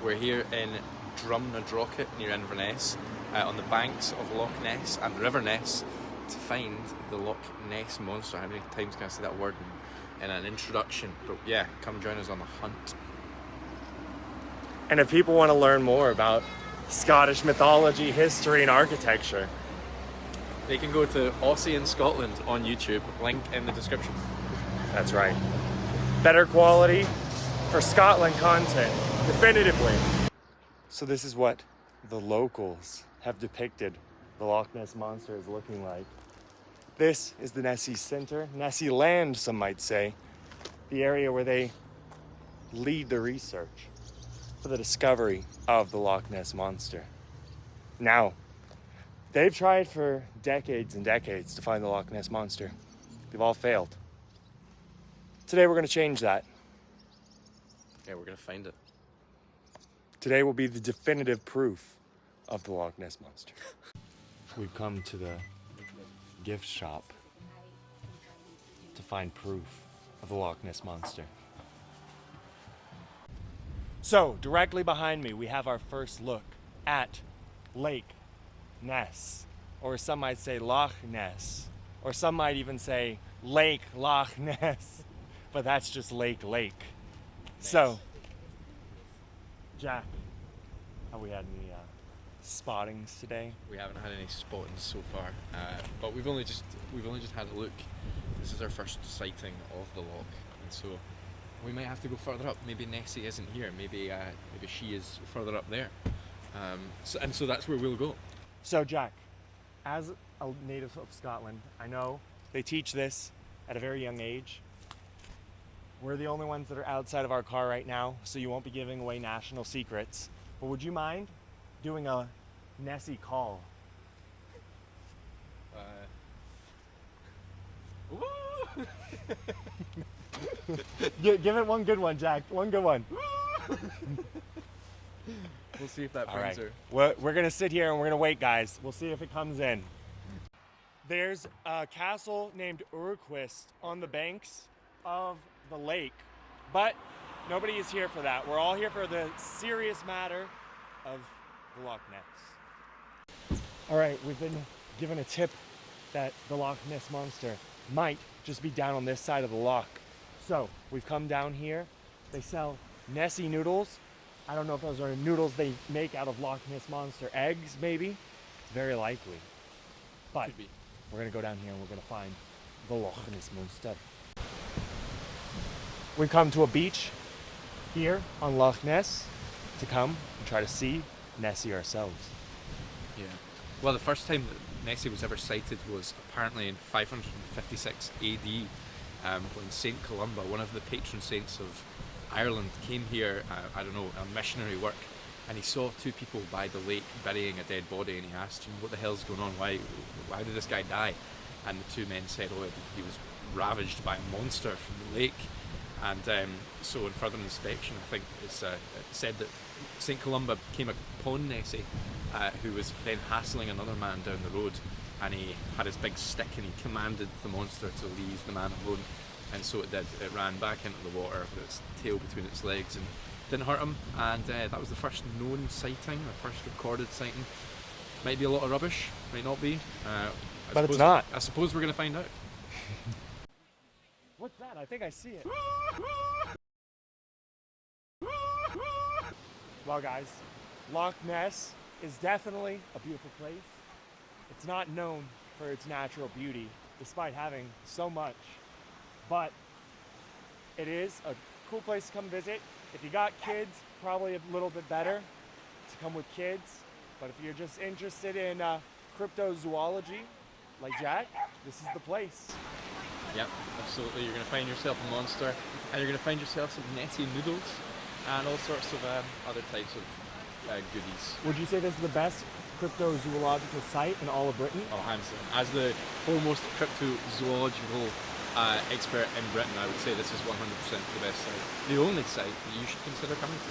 We're here in Drumnadrochit near Inverness, on the banks of Loch Ness and River Ness to find the Loch Ness Monster. How many times can I say that word in an introduction? But yeah, come join us on the hunt. And if people want to learn more about Scottish mythology, history, and architecture, they can go to Aussie in Scotland on YouTube, link in the description. That's right. Better quality for Scotland content, definitively. So this is what the locals have depicted the Loch Ness Monster is looking like. This is the Nessy Centre, Nessy Land, some might say, the area where they lead the research for the discovery of the Loch Ness Monster. Now, they've tried for decades and decades to find the Loch Ness Monster. They've all failed. Today we're going to change that. Yeah, we're going to find it. Today will be the definitive proof of the Loch Ness Monster. We've come to the gift shop to find proof of the Loch Ness Monster. So, directly behind me, we have our first look at Loch Ness, or some might say Loch Ness, or some might even say Lake Loch Ness, but that's just Lake. Nice. So, Jack, have we had any spottings today? We haven't had any spottings so far, but we've only just had a look. This is our first sighting of the loch, and so we might have to go further up. Maybe Nessie isn't here. Maybe she is further up there. So that's where we'll go. So Jack, as a native of Scotland, I know they teach this at a very young age. We're the only ones that are outside of our car right now, so you won't be giving away national secrets. But would you mind doing a Nessie call? Give it one good one, Jack. One good one. We'll see if that brings her. We're gonna sit here and we're gonna wait, guys. We'll see if it comes in. There's a castle named Urquist on the banks of the lake, but nobody is here for that. We're all here for the serious matter of the Loch Ness. All right, we've been given a tip that the Loch Ness Monster might just be down on this side of the loch. So we've come down here. They sell Nessie noodles. I don't know if those are noodles they make out of Loch Ness Monster eggs, maybe. It's very likely. But we're gonna go down here and we're gonna find the Loch Ness Monster. We've come to a beach here on Loch Ness to come and try to see Nessie ourselves. Yeah. Well, the first time that Nessie was ever sighted was apparently in 556 AD, when Saint Columba, one of the patron saints of Ireland, came here, on missionary work, and he saw two people by the lake burying a dead body, and he asked, what the hell's going on? Why did this guy die? And the two men said, he was ravaged by a monster from the lake. And so in further inspection, I think it's said that St. Columba came upon Nessie, who was then hassling another man down the road, and he had his big stick and he commanded the monster to leave the man alone, and so it did. It ran back into the water with its tail between its legs and didn't hurt him, and that was the first known sighting, the first recorded sighting. Might be a lot of rubbish, might not be. But it's not. I suppose we're going to find out. What's that? I think I see it. Well, guys, Loch Ness is definitely a beautiful place. It's not known for its natural beauty, despite having so much, but it is a cool place to come visit. If you got kids, probably a little bit better to come with kids, but if you're just interested in cryptozoology, like Jack, this is the place. Yep, absolutely. You're going to find yourself a monster, and you're going to find yourself some Nessie noodles, and all sorts of other types of goodies. Would you say this is the best cryptozoological site in all of Britain? Oh, hands down. As the foremost cryptozoological expert in Britain, I would say this is 100% the best site. The only site that you should consider coming to.